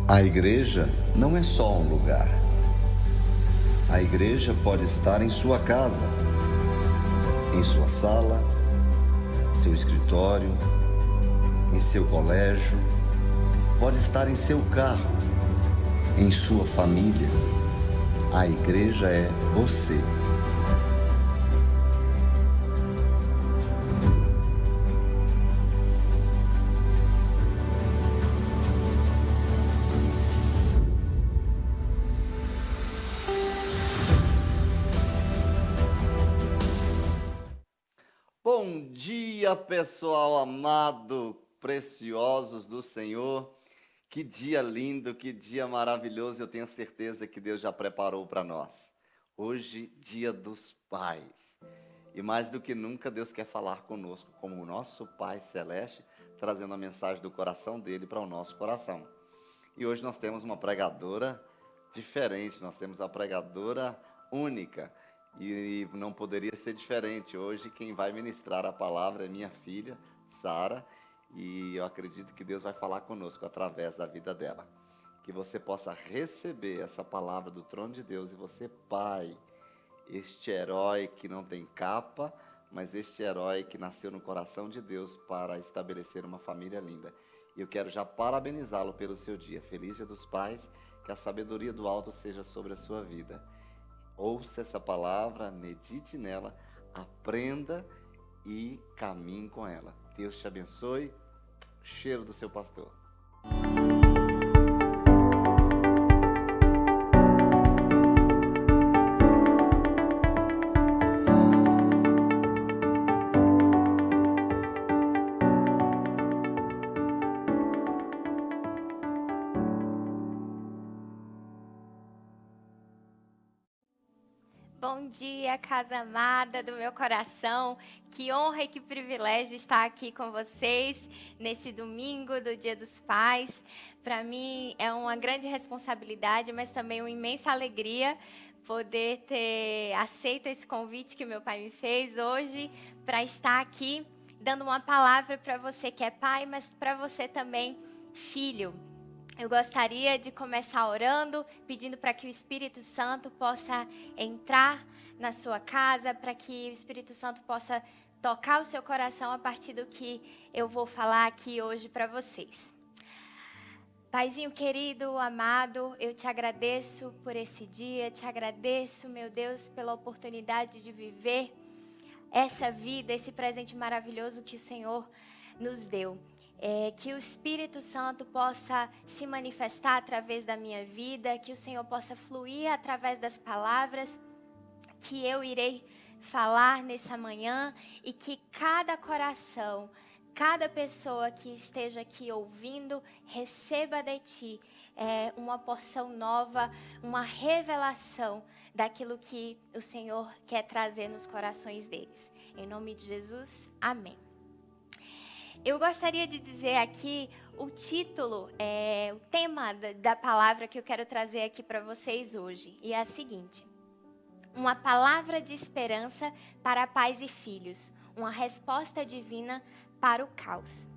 A igreja não é só um lugar. A igreja pode estar em sua casa, em sua sala, seu escritório, em seu colégio, pode estar em seu carro, em sua família. A igreja é você. Bom dia, pessoal amado, preciosos do Senhor. Que dia lindo, que dia maravilhoso. Eu tenho certeza que Deus já preparou para nós. Hoje, dia dos pais. E mais do que nunca, Deus quer falar conosco como o nosso Pai Celeste, trazendo a mensagem do coração dele para o nosso coração. E hoje nós temos uma pregadora diferente, nós temos uma pregadora única. E não poderia ser diferente. Hoje quem vai ministrar a palavra é minha filha, Sara, e eu acredito que Deus vai falar conosco através da vida dela. Que você possa receber essa palavra do trono de Deus e você, pai, este herói que não tem capa, mas este herói que nasceu no coração de Deus para estabelecer uma família linda. E eu quero já parabenizá-lo pelo seu dia. Feliz Dia dos Pais, que a sabedoria do alto seja sobre a sua vida. Ouça essa palavra, medite nela, aprenda e caminhe com ela. Deus te abençoe. Cheiro do seu pastor. Bom dia, casa amada do meu coração. Que honra e que privilégio estar aqui com vocês nesse domingo do Dia dos Pais. Para mim é uma grande responsabilidade, mas também uma imensa alegria poder ter aceito esse convite que meu pai me fez hoje para estar aqui dando uma palavra para você que é pai, mas para você também, filho. Eu gostaria de começar orando, pedindo para que o Espírito Santo possa entrar na sua casa, para que o Espírito Santo possa tocar o seu coração a partir do que eu vou falar aqui hoje para vocês. Paizinho querido, amado, eu te agradeço por esse dia, te agradeço, meu Deus, pela oportunidade de viver essa vida, esse presente maravilhoso que o Senhor nos deu. Que o Espírito Santo possa se manifestar através da minha vida, que o Senhor possa fluir através das palavras que eu irei falar nessa manhã e que cada coração, cada pessoa que esteja aqui ouvindo, receba de Ti uma porção nova, uma revelação daquilo que o Senhor quer trazer nos corações deles. Em nome de Jesus, amém. Eu gostaria de dizer aqui o título, o tema da palavra que eu quero trazer aqui para vocês hoje. E é a seguinte: uma palavra de esperança para pais e filhos, uma resposta divina para o caos.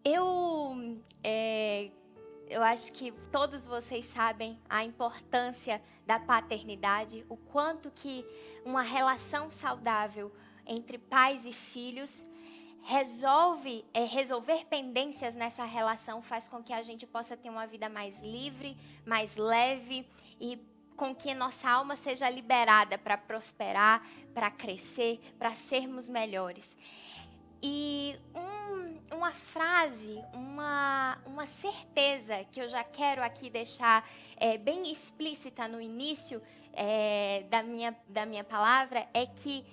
Eu acho que todos vocês sabem a importância da paternidade, o quanto que uma relação saudável entre pais e filhos resolver pendências nessa relação faz com que a gente possa ter uma vida mais livre, mais leve e com que nossa alma seja liberada para prosperar, para crescer, para sermos melhores. E uma frase, uma certeza que eu já quero aqui deixar bem explícita no início da minha palavra é que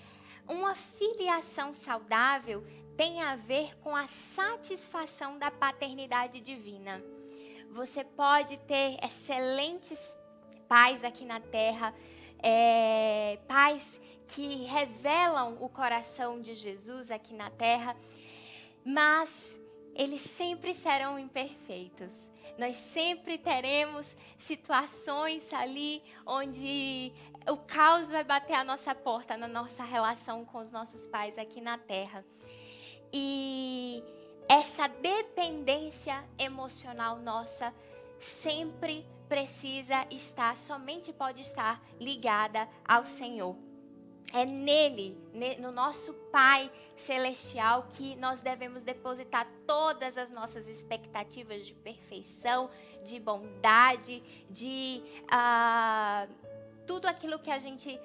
uma filiação saudável tem a ver com a satisfação da paternidade divina. Você pode ter excelentes pais aqui na terra, pais que revelam o coração de Jesus aqui na terra, mas eles sempre serão imperfeitos. Nós sempre teremos situações ali onde o caos vai bater a nossa porta na nossa relação com os nossos pais aqui na terra. E essa dependência emocional nossa sempre precisa estar, somente pode estar ligada ao Senhor. É nele, no nosso Pai Celestial, que nós devemos depositar todas as nossas expectativas de perfeição, de bondade, de tudo aquilo que a gente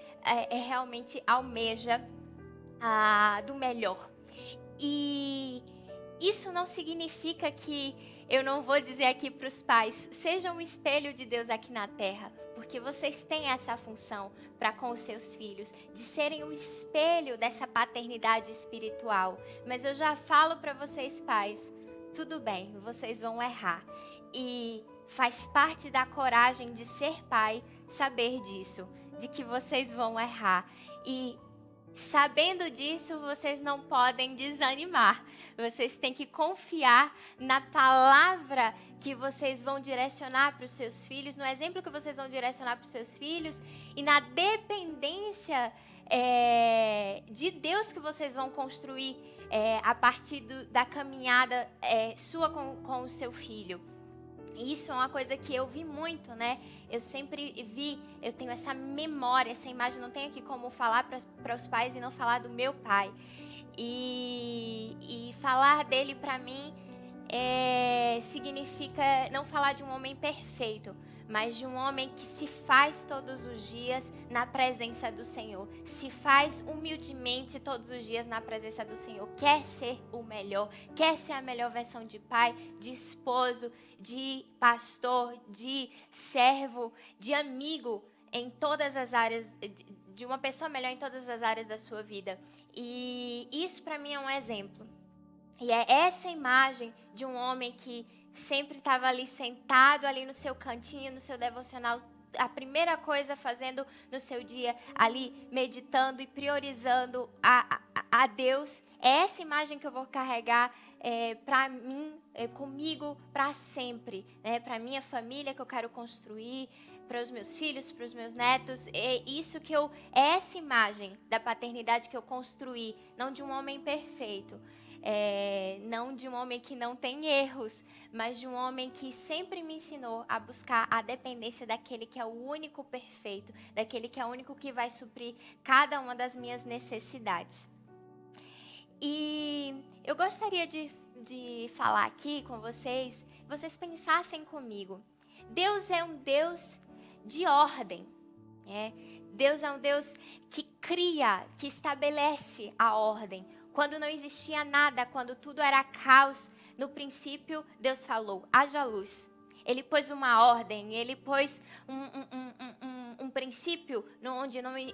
realmente almeja do melhor. E isso não significa que eu não vou dizer aqui para os pais, sejam um espelho de Deus aqui na terra, porque vocês têm essa função para com os seus filhos, de serem um espelho dessa paternidade espiritual. Mas eu já falo para vocês, pais, tudo bem, vocês vão errar. E faz parte da coragem de ser pai, saber disso, de que vocês vão errar. E sabendo disso, vocês não podem desanimar. Vocês têm que confiar na palavra que vocês vão direcionar para os seus filhos, no exemplo que vocês vão direcionar para os seus filhos e na dependência de Deus que vocês vão construir a partir da caminhada sua com o seu filho. Isso é uma coisa que eu vi muito, né? Eu sempre vi, eu tenho essa memória, essa imagem, não tenho aqui como falar para os pais e não falar do meu pai. E falar dele para mim significa não falar de um homem perfeito, mas de um homem que se faz todos os dias na presença do Senhor. Se faz humildemente todos os dias na presença do Senhor. Quer ser o melhor, quer ser a melhor versão de pai, de esposo, de pastor, de servo, de amigo em todas as áreas, de uma pessoa melhor em todas as áreas da sua vida. E isso para mim é um exemplo. E é essa imagem de um homem que sempre estava ali sentado ali no seu cantinho, no seu devocional, a primeira coisa fazendo no seu dia, ali meditando e priorizando a Deus. É essa imagem que eu vou carregar para mim, comigo, para sempre, né? Para minha família que eu quero construir, para os meus filhos, para os meus netos. É essa imagem da paternidade que eu construí, não de um homem perfeito. Não de um homem que não tem erros, mas de um homem que sempre me ensinou a buscar a dependência daquele que é o único perfeito, daquele que é o único que vai suprir cada uma das minhas necessidades. E eu gostaria de falar aqui com vocês pensassem comigo. Deus é um Deus de ordem, Deus é um Deus que cria, que estabelece a ordem. Quando não existia nada, quando tudo era caos, no princípio Deus falou, haja luz. Ele pôs uma ordem, ele pôs um princípio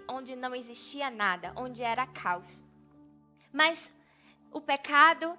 onde não existia nada, onde era caos. Mas o pecado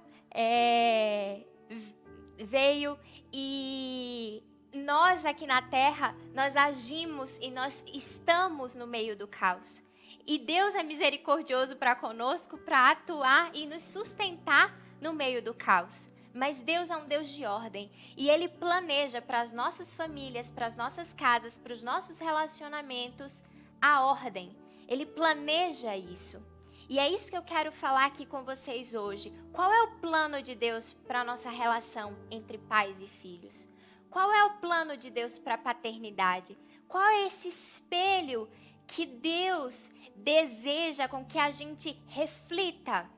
veio e nós aqui na terra, nós agimos e nós estamos no meio do caos. E Deus é misericordioso para conosco, para atuar e nos sustentar no meio do caos. Mas Deus é um Deus de ordem. E Ele planeja para as nossas famílias, para as nossas casas, para os nossos relacionamentos, a ordem. Ele planeja isso. E é isso que eu quero falar aqui com vocês hoje. Qual é o plano de Deus para a nossa relação entre pais e filhos? Qual é o plano de Deus para a paternidade? Qual é esse espelho que Deus deseja com que a gente reflita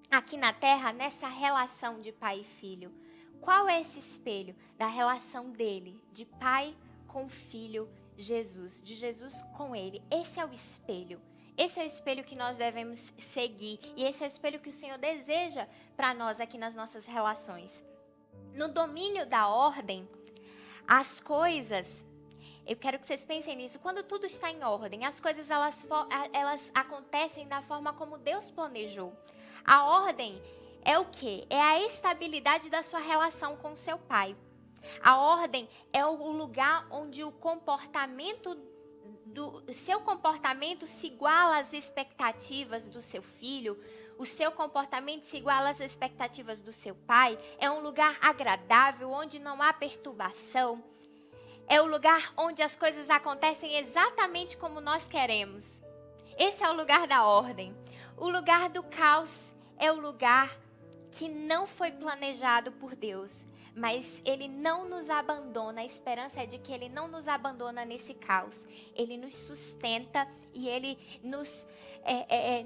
aqui na terra nessa relação de pai e filho? Qual é esse espelho da relação dele, de pai com filho, Jesus, de Jesus com ele? Esse é o espelho. Esse é o espelho que nós devemos seguir. E esse é o espelho que o Senhor deseja para nós aqui nas nossas relações. No domínio da ordem, as coisas... Eu quero que vocês pensem nisso. Quando tudo está em ordem, as coisas elas acontecem da forma como Deus planejou. A ordem é o quê? É a estabilidade da sua relação com seu pai. A ordem é o lugar onde o seu comportamento se iguala às expectativas do seu filho. O seu comportamento se iguala às expectativas do seu pai. É um lugar agradável, onde não há perturbação. É o lugar onde as coisas acontecem exatamente como nós queremos. Esse é o lugar da ordem. O lugar do caos é o lugar que não foi planejado por Deus, mas Ele não nos abandona. A esperança é de que Ele não nos abandona nesse caos. Ele nos sustenta e Ele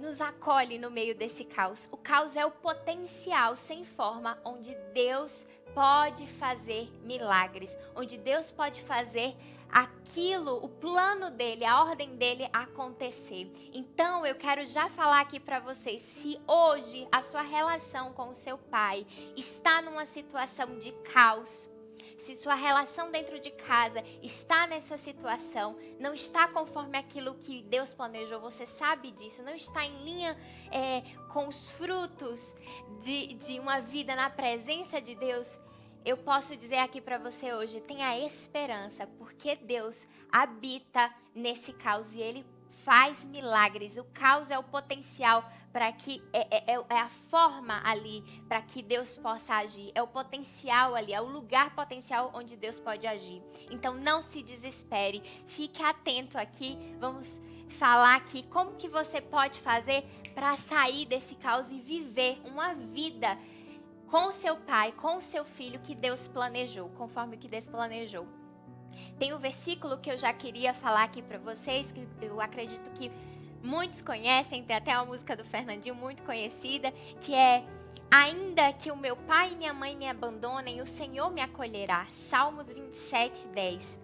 nos acolhe no meio desse caos. O caos é o potencial sem forma onde Deus pode fazer milagres, onde Deus pode fazer aquilo, o plano dele, a ordem dele acontecer. Então eu quero já falar aqui para vocês, se hoje a sua relação com o seu pai está numa situação de caos, se sua relação dentro de casa está nessa situação, não está conforme aquilo que Deus planejou, você sabe disso, não está em linha com os frutos de uma vida na presença de Deus, eu posso dizer aqui para você hoje, tenha esperança, porque Deus habita nesse caos e Ele faz milagres. O caos é o potencial para que, é a forma ali para que Deus possa agir. É o potencial ali, é o lugar potencial onde Deus pode agir. Então não se desespere, fique atento aqui, vamos falar aqui como que você pode fazer para sair desse caos e viver uma vida com o seu pai, com o seu filho que Deus planejou, conforme o que Deus planejou. Tem um versículo que eu já queria falar aqui para vocês, que eu acredito que muitos conhecem, tem até uma música do Fernandinho muito conhecida, que é: ainda que o meu pai e minha mãe me abandonem, o Senhor me acolherá. Salmos 27, 10.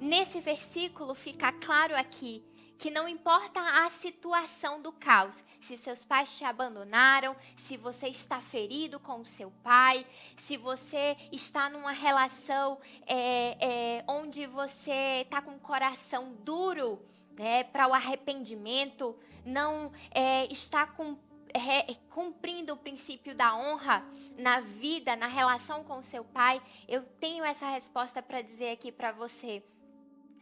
Nesse versículo fica claro aqui que não importa a situação do caos, se seus pais te abandonaram, se você está ferido com o seu pai, se você está numa relação onde você está com o coração duro para o arrependimento, não está cumprindo o princípio da honra na vida, na relação com o seu pai, eu tenho essa resposta para dizer aqui para você.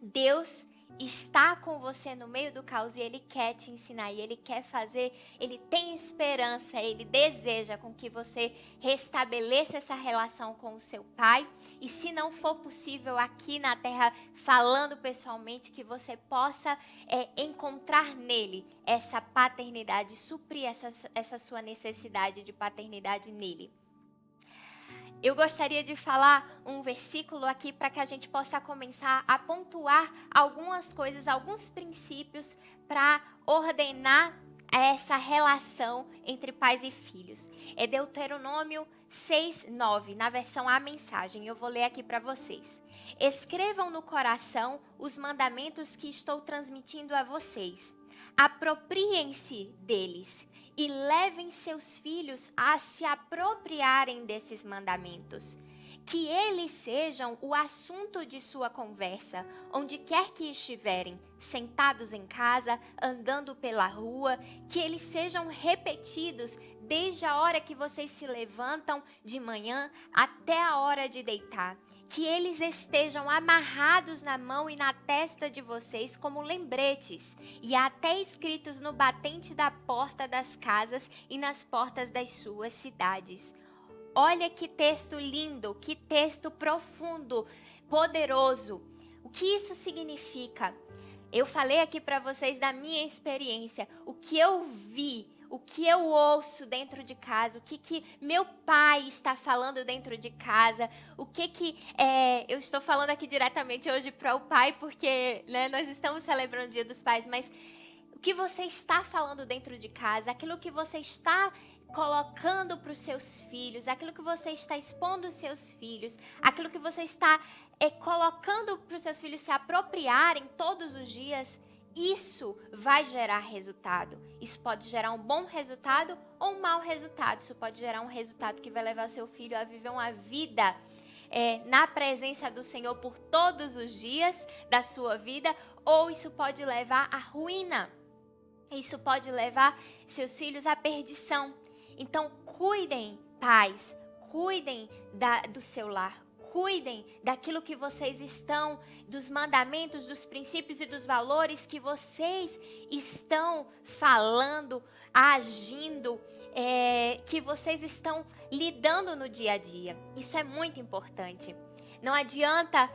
Deus está com você no meio do caos e Ele quer te ensinar, e Ele quer fazer, Ele tem esperança, Ele deseja com que você restabeleça essa relação com o seu pai, e se não for possível aqui na terra, falando pessoalmente, que você possa encontrar nele essa paternidade, suprir essa sua necessidade de paternidade nele. Eu gostaria de falar um versículo aqui para que a gente possa começar a pontuar algumas coisas, alguns princípios para ordenar essa relação entre pais e filhos. É Deuteronômio 6:9, na versão A Mensagem. Eu vou ler aqui para vocês. Escrevam no coração os mandamentos que estou transmitindo a vocês. Apropriem-se deles e levem seus filhos a se apropriarem desses mandamentos. Que eles sejam o assunto de sua conversa, onde quer que estiverem, sentados em casa, andando pela rua, que eles sejam repetidos desde a hora que vocês se levantam de manhã até a hora de deitar. Que eles estejam amarrados na mão e na testa de vocês como lembretes, e até escritos no batente da porta das casas e nas portas das suas cidades. Olha que texto lindo, que texto profundo, poderoso. O que isso significa? Eu falei aqui para vocês da minha experiência, o que eu vi, o que eu ouço dentro de casa, o que meu pai está falando dentro de casa, eu estou falando aqui diretamente hoje para o pai, porque nós estamos celebrando o Dia dos Pais, mas o que você está falando dentro de casa, aquilo que você está colocando para os seus filhos, aquilo que você está expondo os seus filhos, aquilo que você está colocando para os seus filhos se apropriarem todos os dias, isso vai gerar resultado. Isso pode gerar um bom resultado ou um mau resultado. Isso pode gerar um resultado que vai levar seu filho a viver uma vida na presença do Senhor por todos os dias da sua vida, ou isso pode levar à ruína. Isso pode levar seus filhos à perdição. Então, cuidem, pais, cuidem do seu lar. Cuidem daquilo que vocês estão, dos mandamentos, dos princípios e dos valores que vocês estão falando, agindo, que vocês estão lidando no dia a dia. Isso é muito importante. Não adianta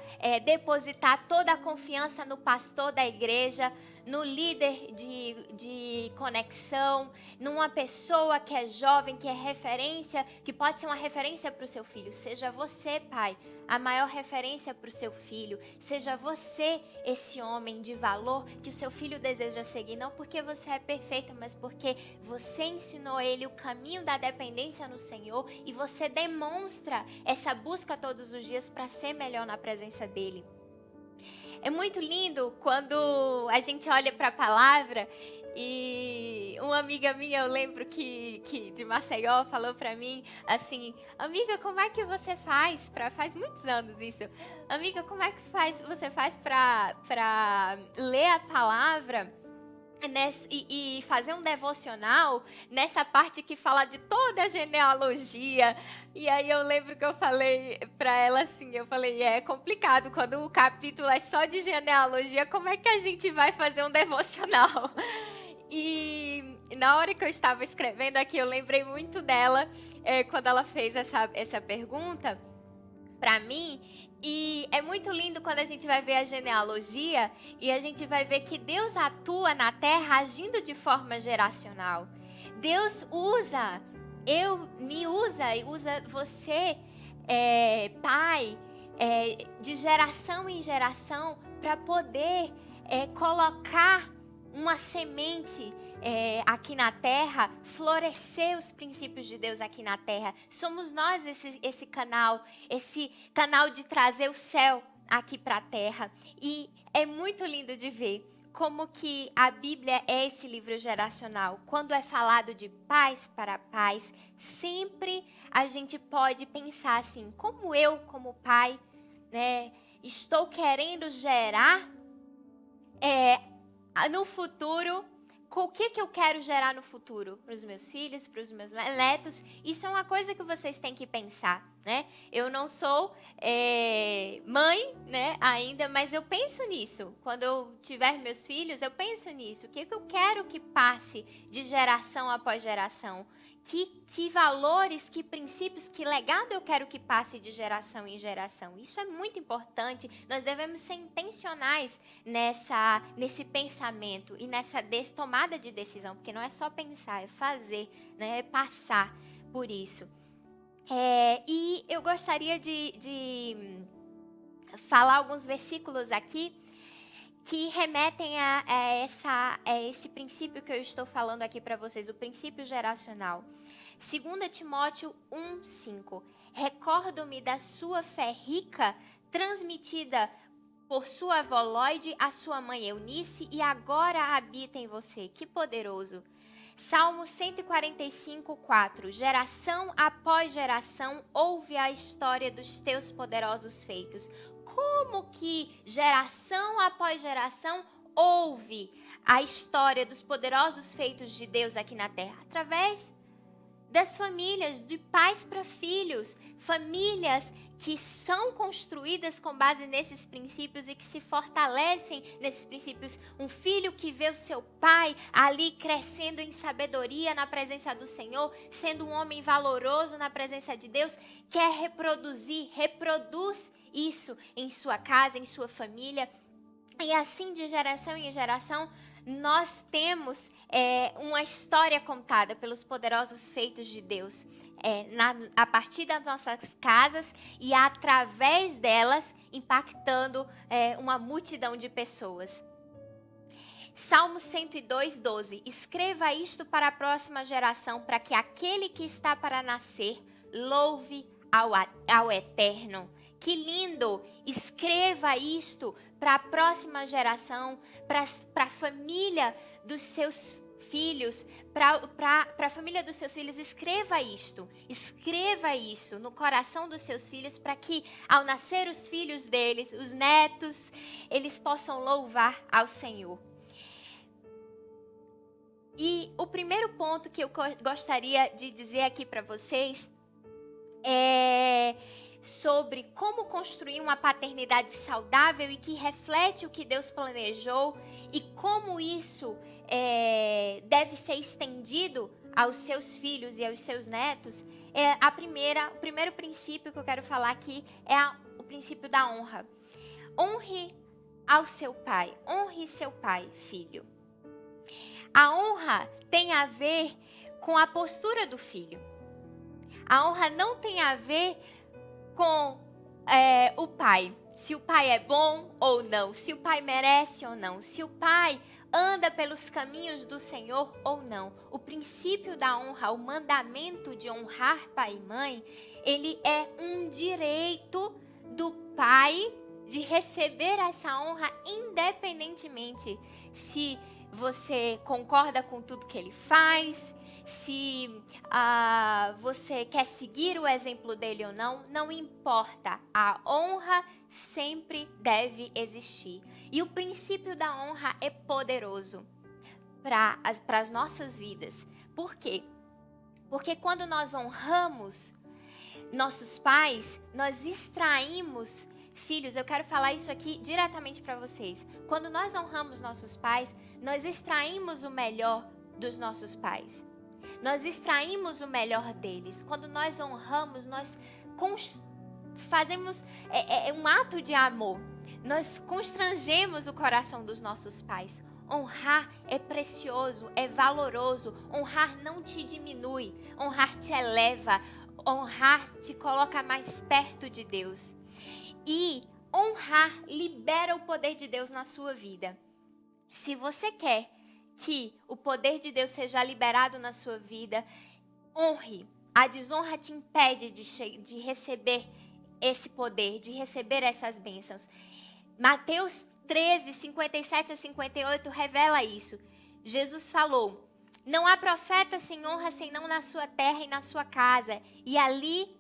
depositar toda a confiança no pastor da igreja, no líder de conexão, numa pessoa que é jovem, que é referência, que pode ser uma referência para o seu filho. Seja você, pai, a maior referência para o seu filho. Seja você esse homem de valor que o seu filho deseja seguir. Não porque você é perfeito, mas porque você ensinou ele o caminho da dependência no Senhor e você demonstra essa busca todos os dias para ser melhor na presença dele. É muito lindo quando a gente olha para a palavra e uma amiga minha, eu lembro que de Maceió, falou para mim assim: amiga, como é que você faz faz muitos anos isso, amiga, como é que você faz para ler a palavra e fazer um devocional nessa parte que fala de toda a genealogia? E aí eu lembro que eu falei para ela assim, eu falei, é complicado, quando o capítulo é só de genealogia, como é que a gente vai fazer um devocional? E na hora que eu estava escrevendo aqui, eu lembrei muito dela, quando ela fez essa pergunta para mim. E é muito lindo quando a gente vai ver a genealogia e a gente vai ver que Deus atua na terra agindo de forma geracional. Deus me usa e usa você, pai, de geração em geração, para poder colocar uma semente aqui na terra, florescer os princípios de Deus aqui na terra. Somos nós esse canal de trazer o céu aqui para a terra. E é muito lindo de ver como que a Bíblia é esse livro geracional. Quando é falado de pais para pais, sempre a gente pode pensar assim, como eu, como pai, né, estou querendo gerar no futuro. O que eu quero gerar no futuro? Para os meus filhos, para os meus netos. Isso é uma coisa que vocês têm que pensar, né? Eu não sou mãe, né, ainda, mas eu penso nisso. Quando eu tiver meus filhos, eu penso nisso. O que eu quero que passe de geração após geração? Que valores, que princípios, que legado eu quero que passe de geração em geração. Isso é muito importante. Nós devemos ser intencionais nesse pensamento e nessa tomada de decisão, porque não é só pensar, é fazer, né? É passar por isso. E eu gostaria de falar alguns versículos aqui que remetem a esse princípio que eu estou falando aqui para vocês, o princípio geracional. 2 Timóteo 1:5. Recordo-me da sua fé rica, transmitida por sua avó Lóide a sua mãe Eunice, e agora habita em você. Que poderoso! Salmo 145:4. Geração após geração ouve a história dos teus poderosos feitos. Como que geração após geração ouve a história dos poderosos feitos de Deus aqui na terra? Através das famílias, de pais para filhos, famílias que são construídas com base nesses princípios e que se fortalecem nesses princípios. Um filho que vê o seu pai ali crescendo em sabedoria na presença do Senhor, sendo um homem valoroso na presença de Deus, quer reproduz isso em sua casa, em sua família. E assim, de geração em geração, nós temos uma história contada pelos poderosos feitos de Deus, a partir das nossas casas e através delas, impactando uma multidão de pessoas. Salmo 102:12. Escreva isto para a próxima geração, para que aquele que está para nascer louve ao Eterno. Que lindo! Escreva isto para a próxima geração, para a família dos seus filhos, para a família dos seus filhos. Escreva isso no coração dos seus filhos, para que ao nascer os filhos deles, os netos, eles possam louvar ao Senhor. E o primeiro ponto que eu gostaria de dizer aqui para vocês é sobre como construir uma paternidade saudável e que reflete o que Deus planejou e como isso deve ser estendido aos seus filhos e aos seus netos. O primeiro princípio que eu quero falar aqui é o princípio da honra. Honre ao seu pai. Honre seu pai, filho. A honra tem a ver com a postura do filho. A honra não tem a ver com o pai. Se o pai é bom ou não, se o pai merece ou não, se o pai anda pelos caminhos do Senhor ou não. O princípio da honra, o mandamento de honrar pai e mãe, ele é um direito do pai de receber essa honra independentemente se você concorda com tudo que ele faz, se você quer seguir o exemplo dele ou não, não importa. A honra sempre deve existir. E o princípio da honra é poderoso para as nossas vidas. Por quê? Porque quando nós honramos nossos pais, nós extraímos... Filhos, eu quero falar isso aqui diretamente para vocês. Quando nós honramos nossos pais, nós extraímos o melhor dos nossos pais. Nós extraímos o melhor deles. Quando nós honramos, nós fazemos um ato de amor. Nós constrangemos o coração dos nossos pais. Honrar é precioso, é valoroso. Honrar não te diminui, honrar te eleva, honrar te coloca mais perto de Deus. E honrar libera o poder de Deus na sua vida. Se você quer que o poder de Deus seja liberado na sua vida, honre. A desonra te impede de receber esse poder, de receber essas bênçãos. Mateus 13, 57 a 58 revela isso. Jesus falou: não há profeta sem honra senão na sua terra e na sua casa. E ali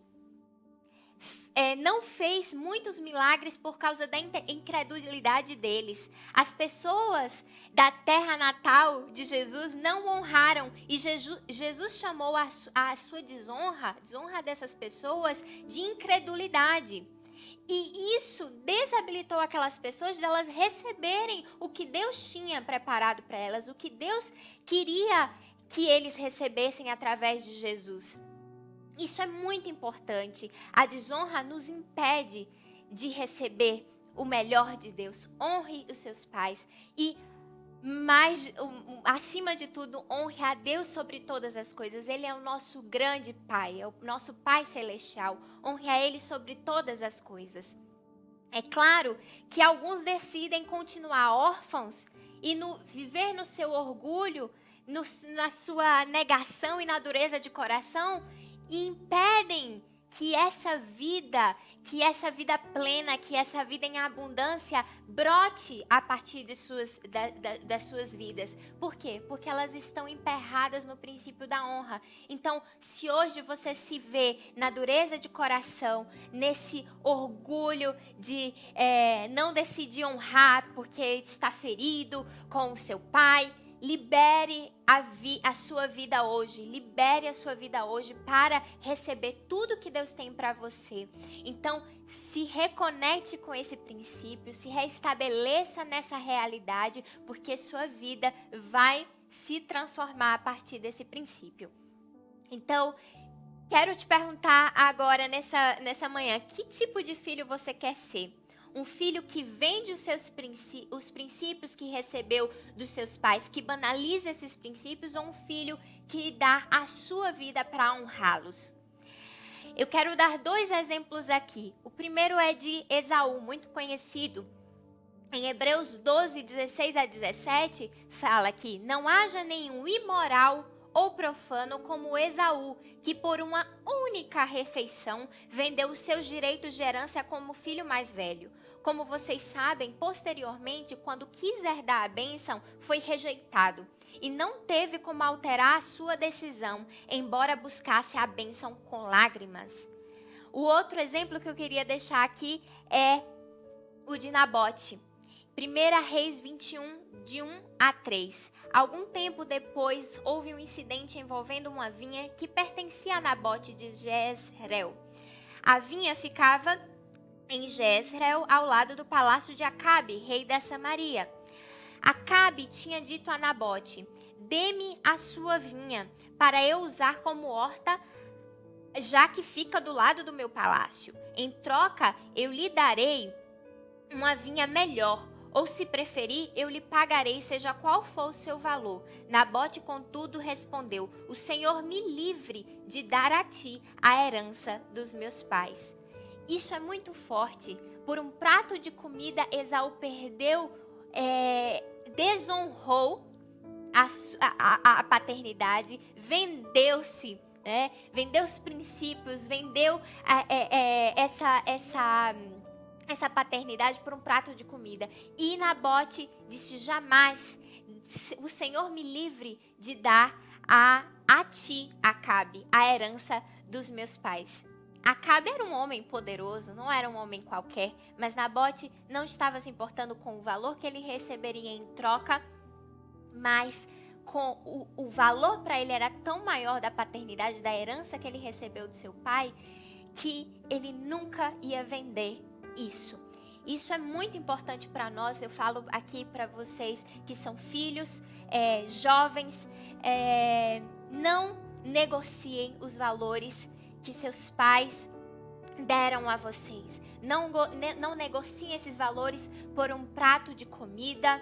não fez muitos milagres por causa da incredulidade deles. As pessoas da terra natal de Jesus não honraram. E Jesus chamou a sua desonra dessas pessoas, de incredulidade. E isso desabilitou aquelas pessoas de elas receberem o que Deus tinha preparado para elas, o que Deus queria que eles recebessem através de Jesus. Isso é muito importante. A desonra nos impede de receber o melhor de Deus. Honre os seus pais e, acima de tudo, honre a Deus sobre todas as coisas. Ele é o nosso grande Pai, é o nosso Pai Celestial. Honre a Ele sobre todas as coisas. É claro que alguns decidem continuar órfãos e viver no seu orgulho, na sua negação e na dureza de coração, e impedem que essa vida plena, que essa vida em abundância brote a partir das suas vidas. Por quê? Porque elas estão emperradas no princípio da honra. Então, se hoje você se vê na dureza de coração, nesse orgulho de não decidir honrar porque está ferido com o seu pai, libere a sua vida hoje. Libere a sua vida hoje para receber tudo que Deus tem para você. Então, se reconecte com esse princípio, se restabeleça nessa realidade, porque sua vida vai se transformar a partir desse princípio. Então, quero te perguntar agora, nessa manhã, que tipo de filho você quer ser? Um filho que vende os princípios que recebeu dos seus pais, que banaliza esses princípios, ou um filho que dá a sua vida para honrá-los? Eu quero dar 2 exemplos aqui. O primeiro é de Esaú, muito conhecido. Em Hebreus 12, 16 a 17, fala que não haja nenhum imoral ou profano como Esaú, que por uma única refeição vendeu os seus direitos de herança como filho mais velho. Como vocês sabem, posteriormente, quando quis herdar a bênção, foi rejeitado e não teve como alterar a sua decisão, embora buscasse a bênção com lágrimas. O outro exemplo que eu queria deixar aqui é o de Nabote. 1 Reis 21, de 1 a 3. Algum tempo depois, houve um incidente envolvendo uma vinha que pertencia a Nabote de Jezreel. A vinha ficava em Jezreel, ao lado do palácio de Acabe, rei da Samaria. Acabe tinha dito a Nabote: dê-me a sua vinha, para eu usar como horta, já que fica do lado do meu palácio. Em troca, eu lhe darei uma vinha melhor, ou se preferir, eu lhe pagarei, seja qual for o seu valor. Nabote, contudo, respondeu: o Senhor me livre de dar a ti a herança dos meus pais. Isso é muito forte. Por um prato de comida, Esaú desonrou a paternidade, vendeu-se, né? Vendeu os princípios, vendeu essa paternidade por um prato de comida. E Nabote disse: jamais o Senhor me livre de dar a ti, Acabe, a herança dos meus pais. Acabe era um homem poderoso, não era um homem qualquer, mas Nabote não estava se importando com o valor que ele receberia em troca, mas com o valor para ele era tão maior da paternidade, da herança que ele recebeu do seu pai, que ele nunca ia vender isso. Isso é muito importante para nós. Eu falo aqui para vocês que são filhos, jovens, não negociem os valores que seus pais deram a vocês. Não negociem esses valores por um prato de comida,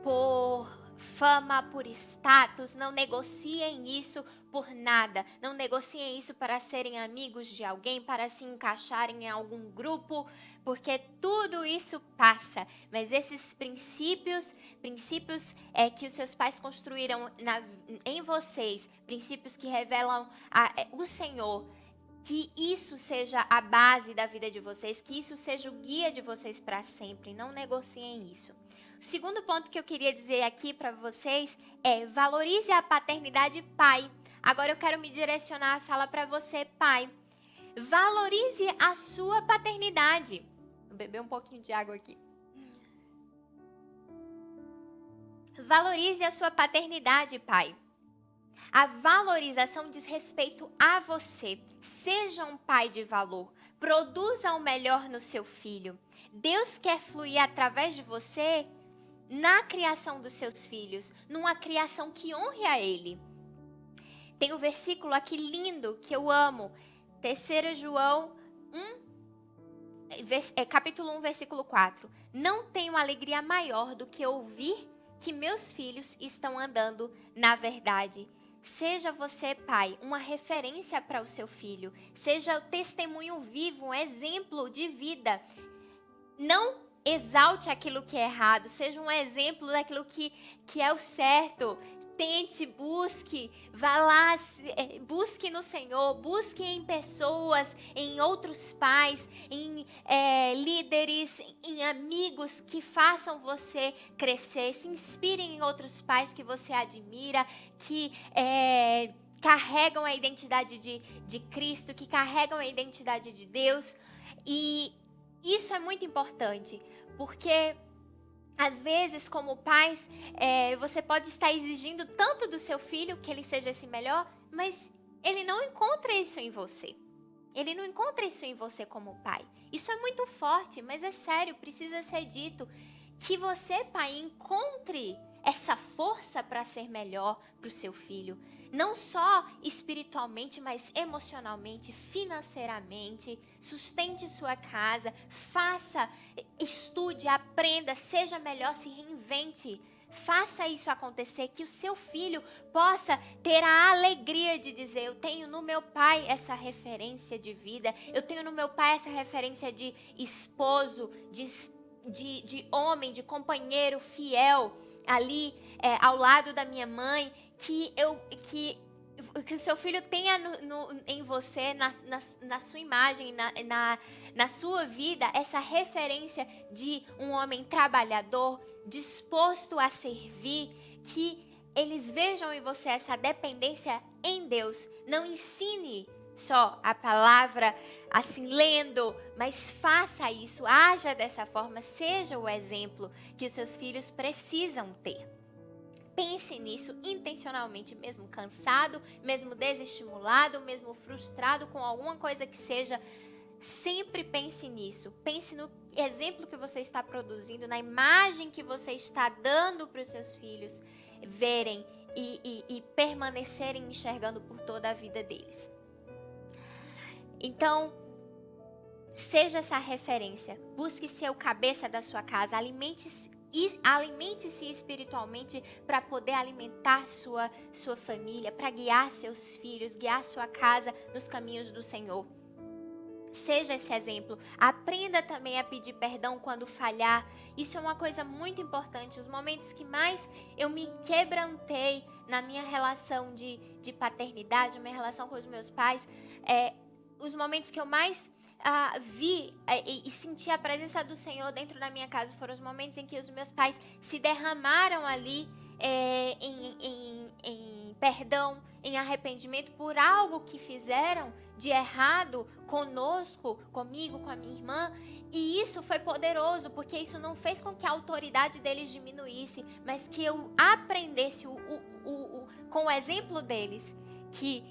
por fama, por status. Não negociem isso por nada. Não negociem isso para serem amigos de alguém, para se encaixarem em algum grupo, porque tudo isso passa. Mas esses princípios que os seus pais construíram em vocês, princípios que revelam o Senhor, que isso seja a base da vida de vocês, que isso seja o guia de vocês para sempre. Não negociem isso. O segundo ponto que eu queria dizer aqui para vocês é: valorize a paternidade, pai. Agora eu quero me direcionar a falar para você, pai. Valorize a sua paternidade. Vou beber um pouquinho de água aqui. Valorize a sua paternidade, pai. A valorização diz respeito a você. Seja um pai de valor. Produza o melhor no seu filho. Deus quer fluir através de você na criação dos seus filhos, numa criação que honre a Ele. Tem um versículo aqui lindo que eu amo. 3 João 1, capítulo 1, versículo 4. Não tenho alegria maior do que ouvir que meus filhos estão andando na verdade. Seja você, pai, uma referência para o seu filho. Seja o testemunho vivo, um exemplo de vida. Não exalte aquilo que é errado. Seja um exemplo daquilo que é o certo. Tente, busque, vá lá, busque no Senhor, busque em pessoas, em outros pais, em líderes, em amigos que façam você crescer. Se inspire em outros pais que você admira, que carregam a identidade de Cristo, que carregam a identidade de Deus. E isso é muito importante, porque às vezes, como pais, você pode estar exigindo tanto do seu filho que ele seja esse melhor, mas ele não encontra isso em você. Ele não encontra isso em você como pai. Isso é muito forte, mas é sério, precisa ser dito. Que você, pai, encontre essa força para ser melhor para o seu filho. Não só espiritualmente, mas emocionalmente, financeiramente. Sustente sua casa, faça, estude, aprenda, seja melhor, se reinvente. Faça isso acontecer, que o seu filho possa ter a alegria de dizer: eu tenho no meu pai essa referência de vida, eu tenho no meu pai essa referência de esposo, de homem, de companheiro fiel ali ao lado da minha mãe, que o seu filho tenha em você, na sua imagem, na sua vida, essa referência de um homem trabalhador, disposto a servir, que eles vejam em você essa dependência em Deus. Não ensine só a palavra assim lendo, mas faça isso, haja dessa forma, seja o exemplo que os seus filhos precisam ter. Pense nisso intencionalmente, mesmo cansado, mesmo desestimulado, mesmo frustrado com alguma coisa que seja. Sempre pense nisso. Pense no exemplo que você está produzindo, na imagem que você está dando para os seus filhos verem e permanecerem enxergando por toda a vida deles. Então, Seja essa referência. Busque ser o cabeça da sua casa. Alimente-se espiritualmente para poder alimentar sua família, para guiar seus filhos, guiar sua casa nos caminhos do Senhor. Seja esse exemplo. Aprenda também a pedir perdão quando falhar. Isso é uma coisa muito importante. Os momentos que mais eu me quebrantei na minha relação de paternidade, na minha relação com os meus pais, os momentos que eu mais vi e senti a presença do Senhor dentro da minha casa foram os momentos em que os meus pais se derramaram ali em perdão, em arrependimento por algo que fizeram de errado conosco, comigo, com a minha irmã. E isso foi poderoso, porque isso não fez com que a autoridade deles diminuísse, mas que eu aprendesse com o exemplo deles, que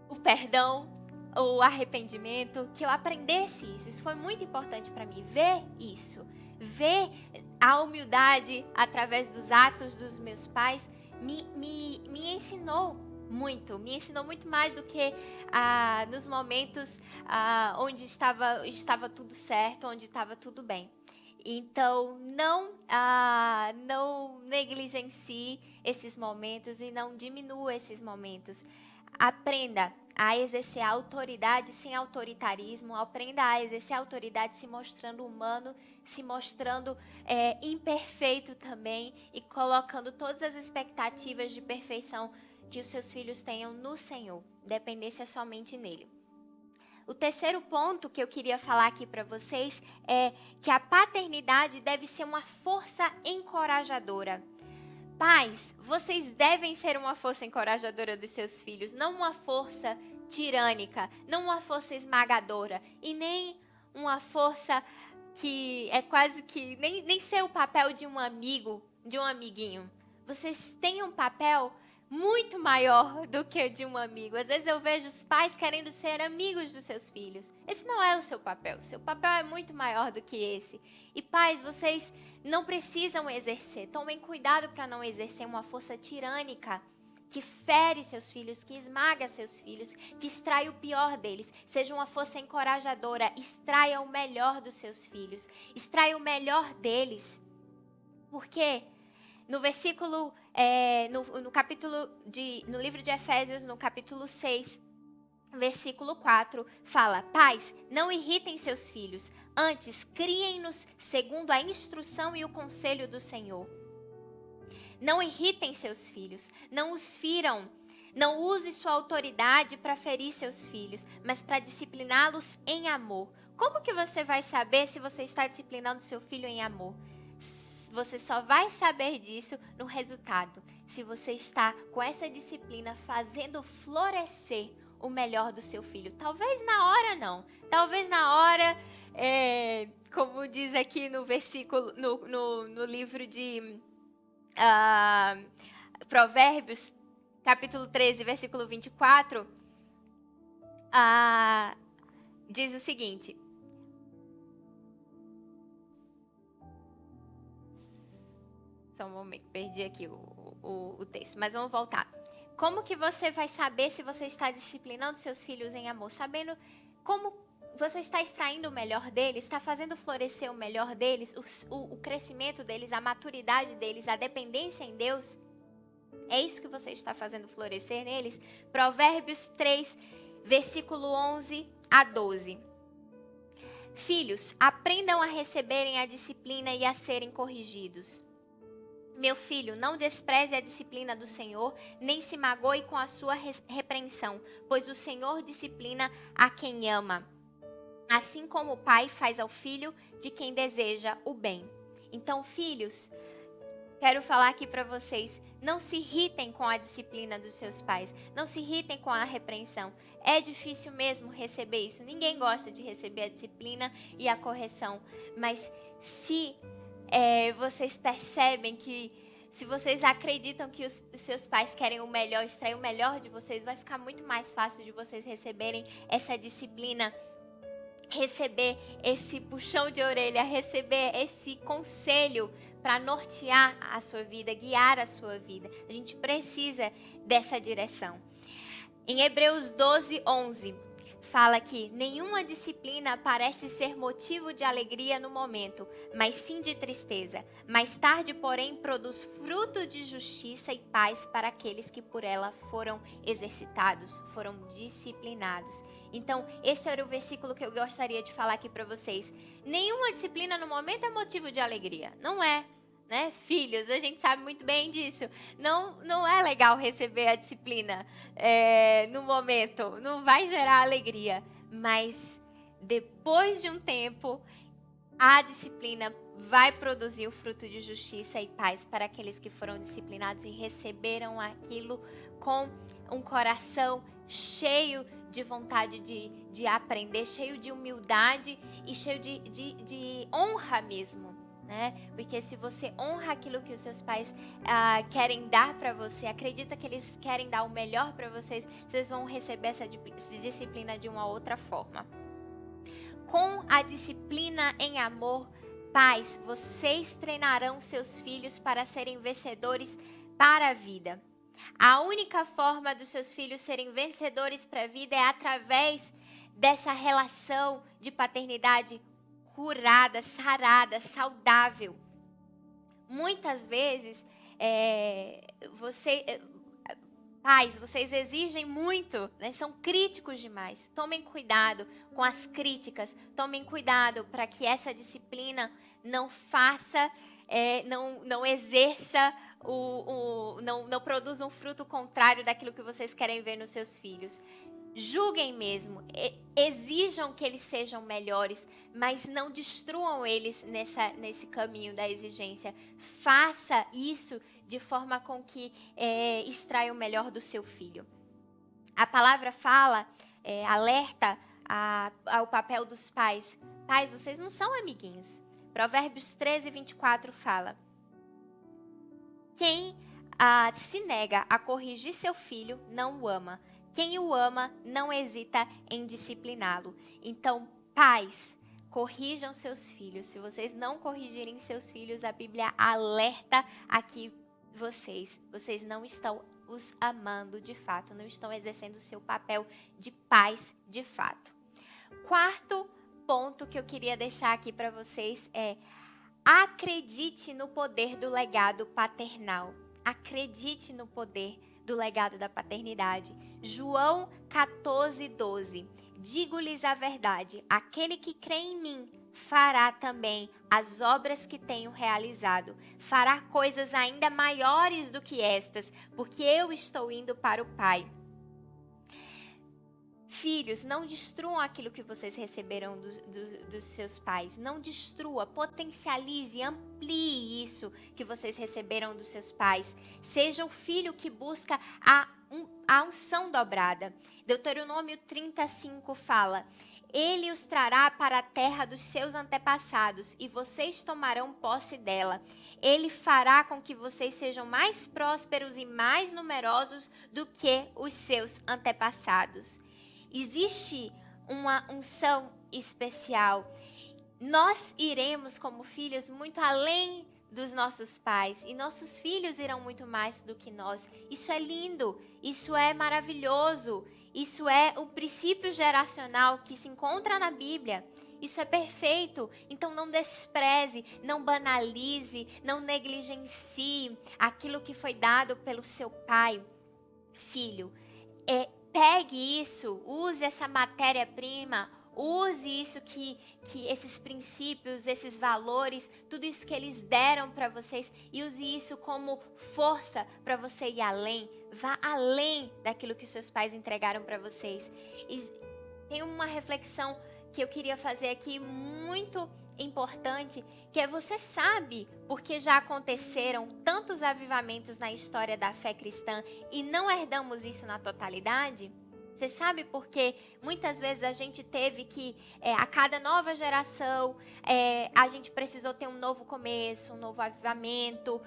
o perdão, o arrependimento, que eu aprendesse isso. Isso foi muito importante para mim, ver isso. Ver a humildade através dos atos dos meus pais me ensinou muito. Me ensinou muito mais do que nos momentos onde estava tudo certo, onde estava tudo bem. Então, não negligencie esses momentos e não diminua esses momentos. Aprenda a exercer a autoridade sem autoritarismo. Aprenda a exercer a autoridade se mostrando humano, se mostrando imperfeito também e colocando todas as expectativas de perfeição que os seus filhos tenham no Senhor. Dependência somente nele. O terceiro ponto que eu queria falar aqui para vocês é que a paternidade deve ser uma força encorajadora. Pais, vocês devem ser uma força encorajadora dos seus filhos, não uma força tirânica, não uma força esmagadora e nem uma força que é quase que nem ser o papel de um amigo, de um amiguinho. Vocês têm um papel muito maior do que o de um amigo. Às vezes eu vejo os pais querendo ser amigos dos seus filhos. Esse não é o seu papel. Seu papel é muito maior do que esse. E pais, vocês não precisam exercer. Tomem cuidado para não exercer uma força tirânica que fere seus filhos, que esmaga seus filhos, que extrai o pior deles. Seja uma força encorajadora. Extraia o melhor dos seus filhos. Extraia o melhor deles. Por quê? No versículo, no livro de Efésios, no capítulo 6, versículo 4, fala: Pais, não irritem seus filhos, antes criem-nos segundo a instrução e o conselho do Senhor. Não irritem seus filhos, não os firam, não use sua autoridade para ferir seus filhos, mas para discipliná-los em amor. Como que você vai saber se você está disciplinando seu filho em amor? Você só vai saber disso no resultado, se você está com essa disciplina fazendo florescer o melhor do seu filho. Talvez na hora não, talvez na hora, como diz aqui no versículo, no livro de Provérbios, capítulo 13, versículo 24, diz o seguinte: só um momento, perdi aqui o texto, mas vamos voltar. Como que você vai saber se você está disciplinando seus filhos em amor? Sabendo como você está extraindo o melhor deles, está fazendo florescer o melhor deles, o crescimento deles, a maturidade deles, a dependência em Deus. É isso que você está fazendo florescer neles? Provérbios 3, versículo 11 a 12. Filhos, aprendam a receberem a disciplina e a serem corrigidos. Meu filho, não despreze a disciplina do Senhor, nem se magoe com a sua repreensão, pois o Senhor disciplina a quem ama, assim como o pai faz ao filho de quem deseja o bem. Então, filhos, quero falar aqui para vocês, não se irritem com a disciplina dos seus pais, não se irritem com a repreensão. É difícil mesmo receber isso, ninguém gosta de receber a disciplina e a correção, mas se vocês percebem que, se vocês acreditam que os seus pais querem o melhor, extrair o melhor de vocês, vai ficar muito mais fácil de vocês receberem essa disciplina, receber esse puxão de orelha, receber esse conselho para nortear a sua vida, guiar a sua vida. A gente precisa dessa direção. Em Hebreus 12, 11, fala que nenhuma disciplina parece ser motivo de alegria no momento, mas sim de tristeza. Mais tarde, porém, produz fruto de justiça e paz para aqueles que por ela foram exercitados, foram disciplinados. Então, esse era o versículo que eu gostaria de falar aqui para vocês. Nenhuma disciplina no momento é motivo de alegria. Não é. Né? Filhos, a gente sabe muito bem disso. Não é legal receber a disciplina no momento. Não vai gerar alegria. Mas depois de um tempo, a disciplina vai produzir o fruto de justiça e paz para aqueles que foram disciplinados e receberam aquilo com um coração cheio de vontade de aprender, cheio de humildade e cheio de honra mesmo. Né? Porque se você honra aquilo que os seus pais querem dar para você, acredita que eles querem dar o melhor para vocês, vocês vão receber essa disciplina de uma outra forma. Com a disciplina em amor, pais, vocês treinarão seus filhos para serem vencedores para a vida. A única forma dos seus filhos serem vencedores para a vida é através dessa relação de paternidade curada, sarada, saudável. Muitas vezes, pais, vocês exigem muito, né? São críticos demais. Tomem cuidado com as críticas, tomem cuidado para que essa disciplina não faça, não exerça, não produza um fruto contrário daquilo que vocês querem ver nos seus filhos. Julguem mesmo, exijam que eles sejam melhores, mas não destruam eles nesse caminho da exigência. Faça isso de forma com que extraia o melhor do seu filho. A palavra fala, alerta ao papel dos pais. Pais, vocês não são amiguinhos. Provérbios 13:24 fala: quem se nega a corrigir seu filho não o ama. Quem o ama não hesita em discipliná-lo. Então, pais, corrijam seus filhos. Se vocês não corrigirem seus filhos, a Bíblia alerta aqui vocês. Vocês não estão os amando de fato, não estão exercendo o seu papel de pais de fato. Quarto ponto que eu queria deixar aqui para vocês é: acredite no poder do legado paternal. Acredite no poder do legado da paternidade. João 14:12. Digo-lhes a verdade, aquele que crê em mim fará também as obras que tenho realizado. Fará coisas ainda maiores do que estas, porque eu estou indo para o Pai. Filhos, não destruam aquilo que vocês receberam dos seus pais. Não destrua, potencialize, amplie isso que vocês receberam dos seus pais. Seja o filho que busca a unção dobrada. Deuteronômio 35 fala: ele os trará para a terra dos seus antepassados e vocês tomarão posse dela. Ele fará com que vocês sejam mais prósperos e mais numerosos do que os seus antepassados. Existe uma unção especial. Nós iremos, como filhos, muito além dos nossos pais. E nossos filhos irão muito mais do que nós. Isso é lindo, isso é maravilhoso. Isso é o princípio geracional que se encontra na Bíblia. Isso é perfeito. Então não despreze, não banalize, não negligencie aquilo que foi dado pelo seu pai. Filho, pegue isso, use essa matéria-prima, use isso que esses princípios, esses valores, tudo isso que eles deram para vocês e use isso como força para você ir além. Vá além daquilo que os seus pais entregaram para vocês. E tem uma reflexão que eu queria fazer aqui muito importante, que é: você sabe porque já aconteceram tantos avivamentos na história da fé cristã e não herdamos isso na totalidade? Você sabe porque muitas vezes a gente teve que, a cada nova geração, a gente precisou ter um novo começo, um novo avivamento,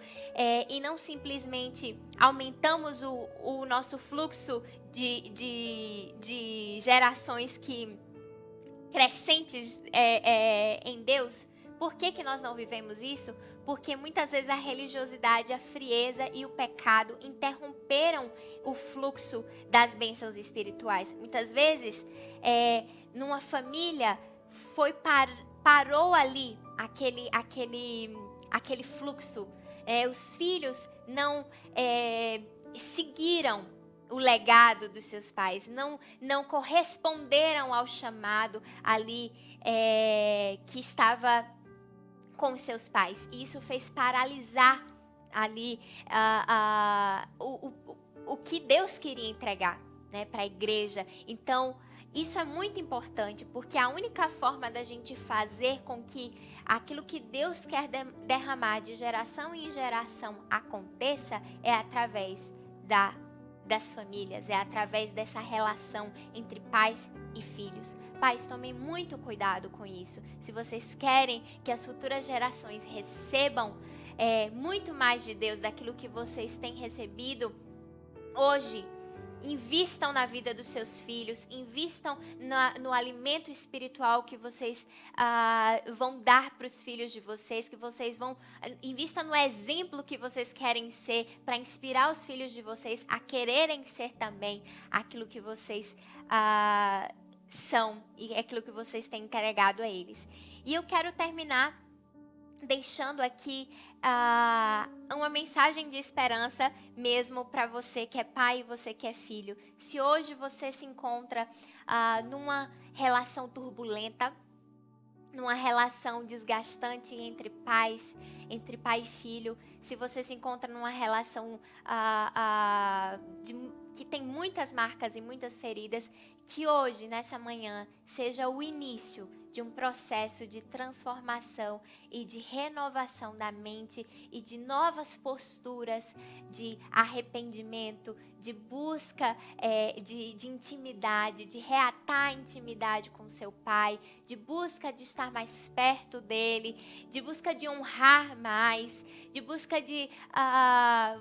e não simplesmente aumentamos o nosso fluxo de gerações crescentes em Deus. Por que nós não vivemos isso? porque muitas vezes a religiosidade, a frieza e o pecado interromperam o fluxo das bênçãos espirituais. Muitas vezes, numa família, parou ali aquele fluxo. Os filhos não seguiram o legado dos seus pais, não corresponderam ao chamado ali que estava com os seus pais. E isso fez paralisar ali o que Deus queria entregar, né, para a igreja. Então, isso é muito importante, porque a única forma da gente fazer com que aquilo que Deus quer derramar de geração em geração aconteça é através das famílias, é através dessa relação entre pais e filhos. Pais, tomem muito cuidado com isso. Se vocês querem que as futuras gerações recebam muito mais de Deus daquilo que vocês têm recebido hoje, invistam na vida dos seus filhos, invistam no alimento espiritual que vocês vão dar para os filhos de vocês, que vocês invistam no exemplo que vocês querem ser, para inspirar os filhos de vocês a quererem ser também aquilo que vocês são e aquilo que vocês têm entregado a eles. E eu quero terminar deixando aqui uma mensagem de esperança mesmo para você que é pai e você que é filho. Se hoje você se encontra numa relação turbulenta, numa relação desgastante entre pai e filho, se você se encontra numa relação que tem muitas marcas e muitas feridas, que hoje, nessa manhã, seja o início de um processo de transformação e de renovação da mente e de novas posturas de arrependimento, de busca de intimidade, de reatar a intimidade com seu pai, de busca de estar mais perto dele, de busca de honrar mais, de busca de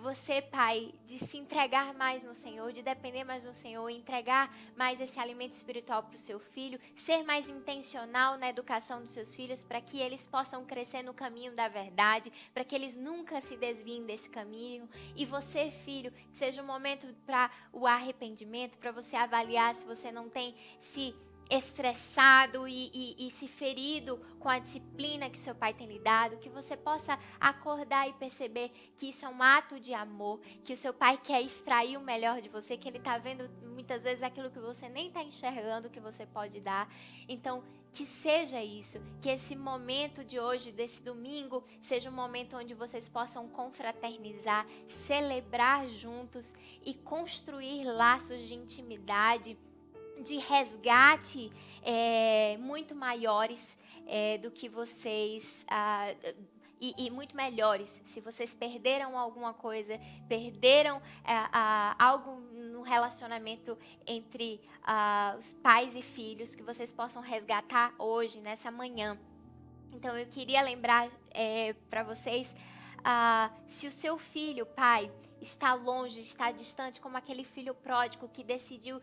você, pai, de se entregar mais no Senhor, de depender mais do Senhor, entregar mais esse alimento espiritual para o seu filho, ser mais intencional na educação dos seus filhos para que eles possam crescer no caminho da verdade, para que eles nunca se desviem desse caminho. E você, filho, que seja um momento para o arrependimento, para você avaliar se você não tem se estressado e se ferido com a disciplina que seu pai tem lhe dado, que você possa acordar e perceber que isso é um ato de amor, que o seu pai quer extrair o melhor de você, que ele está vendo muitas vezes aquilo que você nem está enxergando que você pode dar. Então, que seja isso, que esse momento de hoje, desse domingo, seja um momento onde vocês possam confraternizar, celebrar juntos e construir laços de intimidade, de resgate muito maiores do que vocês... E muito melhores. Se vocês perderam alguma coisa, perderam algo no relacionamento entre os pais e filhos, que vocês possam resgatar hoje, nessa manhã. Então eu queria lembrar para vocês, se o seu filho, pai, está longe, está distante, como aquele filho pródigo que decidiu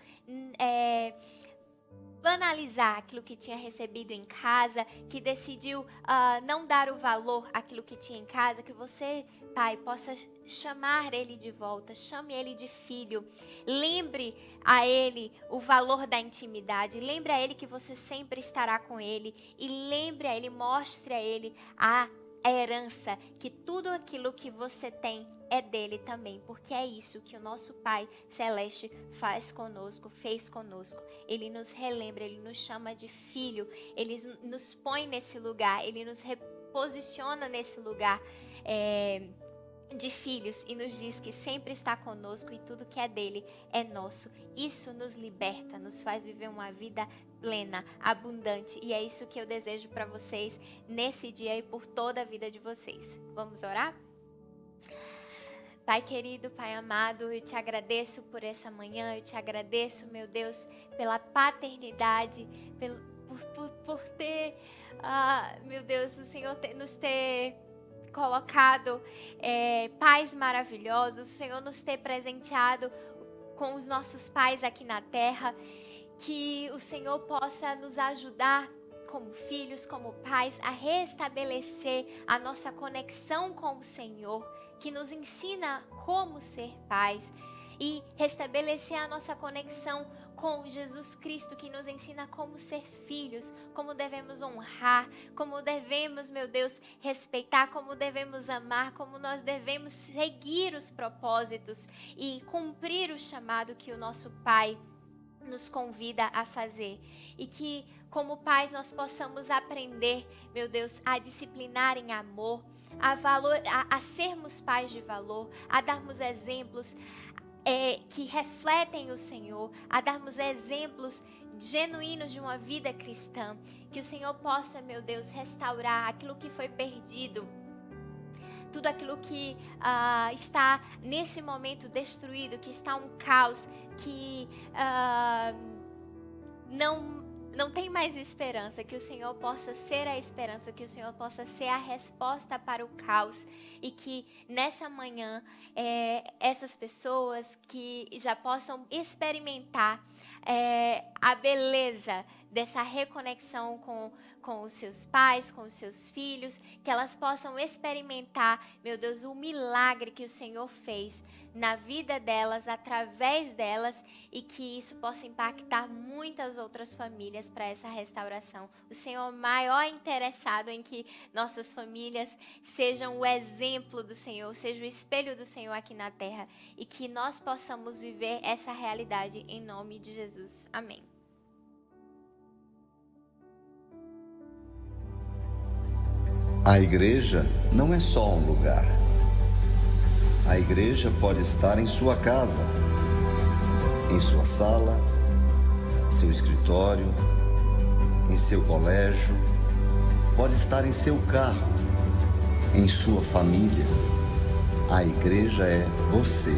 banalizar aquilo que tinha recebido em casa, que decidiu não dar o valor àquilo que tinha em casa, que você, pai, possa chamar ele de volta, chame ele de filho, lembre a ele o valor da intimidade, lembre a ele que você sempre estará com ele e lembre a ele, mostre a ele a herança, que tudo aquilo que você tem é dele também, porque é isso que o nosso Pai Celeste faz conosco, fez conosco. Ele nos relembra, ele nos chama de filho, ele nos põe nesse lugar, ele nos reposiciona nesse lugar de filhos e nos diz que sempre está conosco e tudo que é dele é nosso. Isso nos liberta, nos faz viver uma vida plena, abundante, e é isso que eu desejo para vocês nesse dia e por toda a vida de vocês. Vamos orar? Pai querido, Pai amado, eu te agradeço por essa manhã, eu te agradeço, meu Deus, pela paternidade, por ter, meu Deus, o Senhor nos ter colocado pais maravilhosos, o Senhor nos ter presenteado com os nossos pais aqui na terra, que o Senhor possa nos ajudar como filhos, como pais, a restabelecer a nossa conexão com o Senhor, que nos ensina como ser pais, e restabelecer a nossa conexão com Jesus Cristo, que nos ensina como ser filhos, como devemos honrar, como devemos, meu Deus, respeitar, como devemos amar, como nós devemos seguir os propósitos e cumprir o chamado que o nosso Pai nos convida a fazer. E que, como pais, nós possamos aprender, meu Deus, a disciplinar em amor, a sermos pais de valor, a darmos exemplos que refletem o Senhor, a darmos exemplos genuínos de uma vida cristã. Que o Senhor possa, meu Deus, restaurar aquilo que foi perdido, tudo aquilo que está nesse momento destruído, que está um caos, que não tem mais esperança. Que o Senhor possa ser a esperança, que o Senhor possa ser a resposta para o caos, e que nessa manhã essas pessoas que já possam experimentar a beleza dessa reconexão com os seus pais, com os seus filhos, que elas possam experimentar, meu Deus, o milagre que o Senhor fez na vida delas, através delas, e que isso possa impactar muitas outras famílias para essa restauração. O Senhor é maior interessado em que nossas famílias sejam o exemplo do Senhor, seja o espelho do Senhor aqui na terra, e que nós possamos viver essa realidade em nome de Jesus. Amém. A igreja não é só um lugar. A igreja pode estar em sua casa, em sua sala, seu escritório, em seu colégio, pode estar em seu carro, em sua família. A igreja é você.